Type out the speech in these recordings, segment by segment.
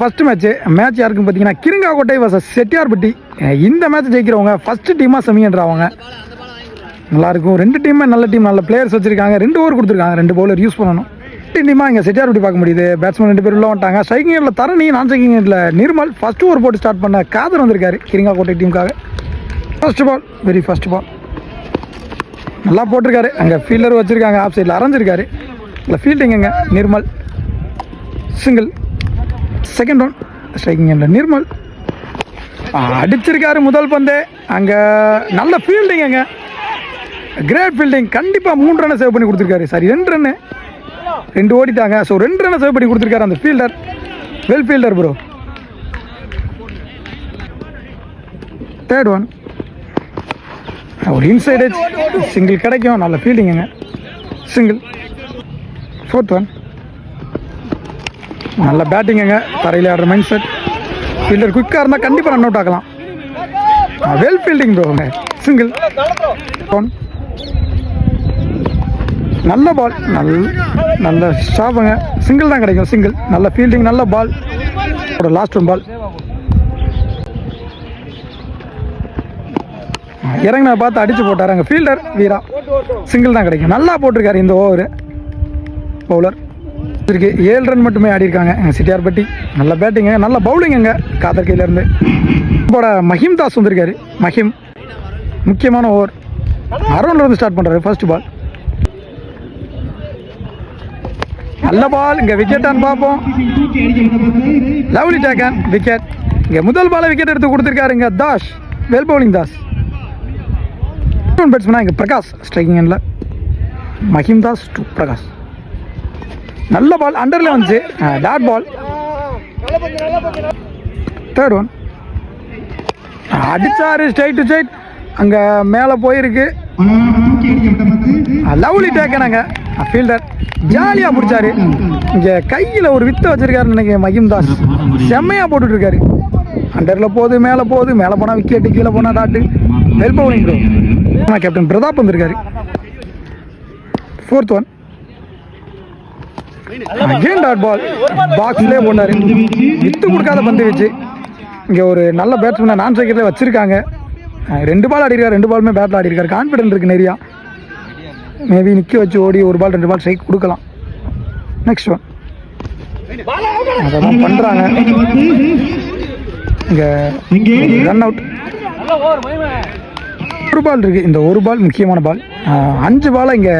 First match யாருக்குன்னு பார்த்தீங்கன்னா Kirungakottai versus Chettiarpatti. இந்த மேட்ச் ஜெயிக்கிறவங்க ஃபர்ஸ்ட் டீமாக செமின்றாங்க. நல்லாயிருக்கும். ரெண்டு டீமே நல்ல டீம், நல்ல பிளேயர்ஸ் வச்சிருக்காங்க. 2 ஓவர் கொடுத்துருக்காங்க, 2 பவுலர் யூஸ் பண்ணணும். டீமாக இங்கே செட்டியார்பட்டி பார்க்க முடியுது. பேட்ஸ்மேன் 2 பேர் உள்ள வந்துட்டாங்க. ஸ்ட்ரைக்கிங் எண்டில் தரணி, நான் ஸ்ட்ரைக்கிங் எண்டில் நிர்மல். ஃபர்ஸ்ட் ஓவர் போட்டு ஸ்டார்ட் பண்ண காதர் வந்திருக்காரு கிருங்காக்கோட்டை டீமுக்காக. First ball, very first ball நல்லா போட்டிருக்காரு. அங்கே ஃபீல்டர் வச்சுருக்காங்க, ஆஃப் சைடில் அரைஞ்சிருக்காரு. இல்லை ஃபீல்டிங்க Nirmal. Single. Second round striking எண்டில் நிர்மல் அடிச்சிருக்காரு முதல் பந்து. அங்கே நல்ல ஃபீல்டிங்க, கிரேட் ஃபீல்டிங். கண்டிப்பாக 3 ரன்னை சேவ் பண்ணி கொடுத்துருக்காரு. சாரி 2 ரன்னு, 2 ஓடிட்டாங்க. ஸோ 2 ரன்னை சேவ் பண்ணி கொடுத்துருக்காரு அந்த fielder. Well fielder bro. Third one ஒரு இன்சைடு சிங்கிள் கிடைக்கும். நல்ல ஃபீல்டிங்க, சிங்கிள். ஃபோர்த் ஒன் நல்ல பேட்டிங்குங்க, தரையில் ஆடுற மைண்ட் செட். ஃபீல்டர் குயிக்காக இருந்தால் கண்டிப்பாக ரன் அவுட் ஆகலாம். Well fielding bro, single. One நல்ல பால், நல்ல ஸ்டாப்புங்க, சிங்கிள் தான் கிடைக்கும். சிங்கிள். நல்ல ஃபீல்டிங், நல்ல பால். ஒரு லாஸ்ட் ஒன் பால் இறங்கின பார்த்து அடிச்சு போட்டார் அங்கே ஃபீல்டர் வீரா. சிங்கிள் தான் கிடைக்கும். நல்லா போட்டிருக்காரு இந்த ஓவர் பவுலர். இருக்கு 7 ரன் மட்டுமே ஆடி இருக்காங்க செட்டியார்பட்டி. நல்ல பேட்டிங்க, நல்ல பவுலிங்க காதர் கையிலேருந்து. இப்போட மஹிம் தாஸ் வந்திருக்காரு. மஹிம் முக்கியமான ஓவர் அரௌண்ட்லேருந்து ஸ்டார்ட் பண்ணுறாரு. ஃபர்ஸ்ட் பால் நல்ல பால். இங்கே விக்கெட்டான்னு பார்ப்போம். Lovely taken, wicket. இங்கே முதல் பாலை விக்கெட் எடுத்து கொடுத்துருக்காரு இங்கே தாஸ். Well bowling Das. பேட்ஸ்மேனா இங்கே பிரகாஷ் ஸ்ட்ரைக்கிங் எண்டில். மஹிம் தாஸ் டு பிரகாஷ். நல்ல பால் அண்டரில் வந்துச்சு, டாட் பால். தேர்ட் ஒன் அடிச்சாரு ஸ்ட்ரைட் டு ஸ்ட்ரைட். அங்கே மேலே போயிருக்கு. லவ்லி டேக்கனாங்க ஃபீல்டர். ஜாலியாக பிடிச்சாரு. இங்கே கையில் ஒரு வித்தை வச்சிருக்காருன்னு நினைக்கிறேன் மஹிம் தாஸ். செம்மையாக போட்டுட்ருக்காரு. அண்டரில் போகுது, மேலே போகுது. மேலே போனால் விக்கெட்டு, கீழே போனால் dot. Well bowling bro. Captain Pratap வந்திருக்காரு. Fourth one again dot ball. பாக்ஸ்லேயே போனார். வித்து கொடுக்காத பந்து வச்சு இங்கே ஒரு நல்ல பேட்ஸ்மேனை நான் ஸ்ட்ரைக்கர்லேயே வச்சுருக்காங்க. 2 பால் ஆடிருக்காரு, 2 பாலுமே பேட்டில் ஆடிருக்காரு. கான்ஃபிடென்ட் இருக்குது நிறையா. மேபி நிற்க வச்சு ஓடி 1 பால் 2 பால் ஸ்ட்ரைக் கொடுக்கலாம். நெக்ஸ்ட் ஒன் அதெல்லாம் பண்ணுறாங்க. இங்கே ரன் அவுட். 1 பால் இருக்குது. இந்த 1 பால் முக்கியமான பால். 5 பாலை இங்கே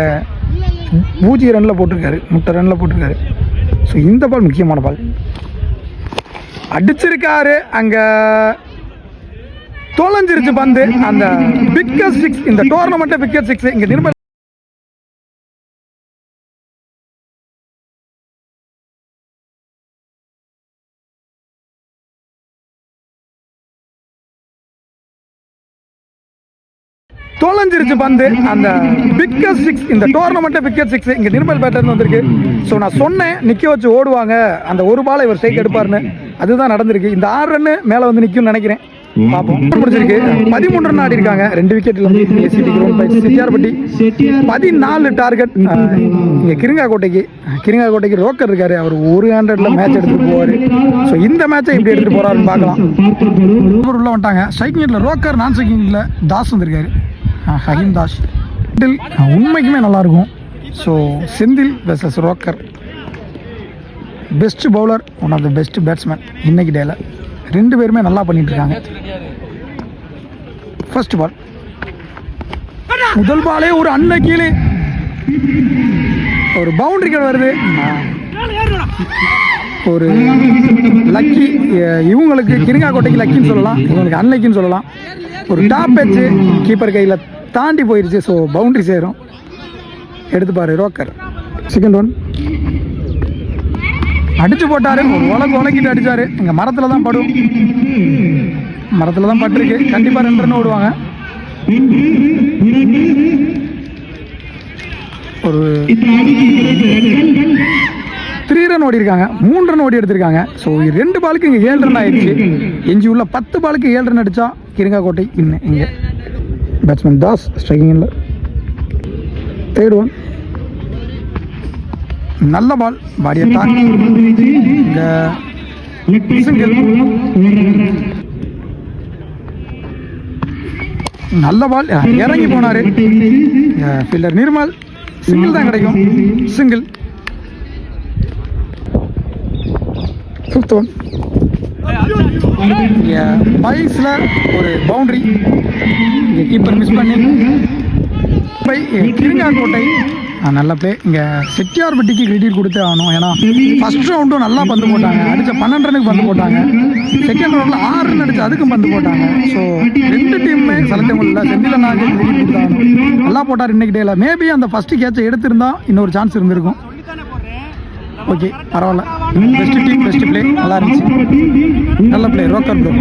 0 ரனில் போட்டிருக்காரு, 3 ரனில் போட்டிருக்காரு. ஸோ இந்த பால் முக்கியமான பால். அடிச்சிருக்காரு. அங்கே தொலைஞ்சிருச்சு பந்து. அந்த பிக்கெட் 6 இந்த டோர்னமெண்ட்டை பிக்கெட் 6 இங்கே நிர்மல் தொலைஞ்சிருச்சு பந்து. அந்த பிக்கெட் 6 இந்த டோர்னமெண்ட்டை பிக்கெட் 6 இங்கே நிர்மல் பேட்டர்னு வந்திருக்கு. ஸோ நான் சொன்னேன் நிற்க வச்சு ஓடுவாங்க, அந்த 1 பாலை இவர் ஸ்ட்ரைக் எடுப்பாருன்னு. அதுதான் நடந்திருக்கு. இந்த 6 ரன்னு மேலே வந்து நிற்கும்னு நினைக்கிறேன். பார்ப்போம். பிடிச்சிருக்கு. 13 ரன் ஆடி இருக்காங்க. 2 விக்கெட்டில் வந்து செட்டியார்பட்டி 14 டார்கெட். இங்கே கிருங்காக்கோட்டைக்கு ரோக்கர் இருக்காரு. அவர் 100ல் மேட்ச் எடுத்துகிட்டு போவார். ஸோ இந்த மேட்சை எப்படி எடுத்துகிட்டு போகிறாருன்னு பார்க்கலாம். உள்ள வந்துட்டாங்க. ஸ்ட்ரைக்கிங் எண்டில் ரோக்கர், நான் ஸ்ட்ரைக்கிங் எண்டில் தாஸ் வந்திருக்காரு. ஹகிம் தாஸ். உண்மைக்குமே நல்லாயிருக்கும். So Senthil versus rocker. Best bowler, one of the best batsman இன்னைக்கு டேல. 2 பேருமே நல்லா பண்ணிட்டு இருக்காங்க. ஃபர்ஸ்ட் பால் முதல் பாலே ஒரு அன்லக்கீழே ஒரு பவுண்டரி கேட் வருது. ஒரு லக்கி. இவங்களுக்கு கிருங்காக்கோட்டைக்கு லக்கின்னு சொல்லலாம், இவங்களுக்கு அன்லக்கின்னு சொல்லலாம். ஒரு டாப் பேச்சு கீப்பர் கையில் தாண்டி போயிடுச்சு. ஸோ பவுண்டரி சேரும். எடுத்துப்பாரு ரோக்கர். செகண்ட் ஒன் அடிச்சு போட்டாரு. உலக்கிட்டு அடிச்சாரு. இங்கே மரத்தில் தான் படும், மரத்தில் தான் பட்டிருக்கு. கண்டிப்பாக 2 ரன் ஓடுவாங்க. ஒரு 3 ரன் ஓடி இருக்காங்க, 3 ரன் ஓடி எடுத்திருக்காங்க. ஸோ 2 பாலுக்கு இங்கே 7 ரன் ஆயிடுச்சு. எஞ்சி உள்ள 10 பாலுக்கு 7 ரன் அடித்தா கிருங்காக்கோட்டை இன்னும் இங்கே. பேட்ஸ்மேன் தாஸ் ஸ்ட்ரைக்கிங் இல்லை. தேர்ட் ஒன் நல்ல பால். பாடியை இங்கே சிங்கிள். நல்ல பால், இறங்கி போனாரு ஃபீல்டர் நிர்மல். சிங்கிள் தான் கிடைக்கும். சிங்கிள். 5th one. பைஸில் ஒரு பவுண்டரி கீப்பர் மிஸ் பண்ணி கிருங்காக்கோட்டை. நல்ல பிளே. இங்கே செட்டியார்பட்டிக்கு கிரெடிட் கொடுத்தே ஆகணும். ஏன்னா ஃபர்ஸ்ட் ரவுண்டும் நல்லா பந்து போட்டாங்க. அடித்த 12 ரனுக்கு பந்து போட்டாங்க. செகண்ட் ரவுண்டில் 6 ரன் அடிச்சு அதுக்கும் பந்து போட்டாங்க. So 2 டீமுமே selectable. செந்தில நாங்கள் கிரெடிட் கொடுத்தாகணும். நல்லா போட்டார் இன்னைக்கு டேல. மேபி அந்த ஃபஸ்ட்டு கேட்சை எடுத்திருந்தா இன்னொரு சான்ஸ் இருந்திருக்கும். ஓகே, பரவாயில்ல. பெஸ்ட் டீம், பெஸ்ட் பிளே, நல்லா இருந்துச்சு. நல்ல பிளே ரோக்கர் ப்ரோ.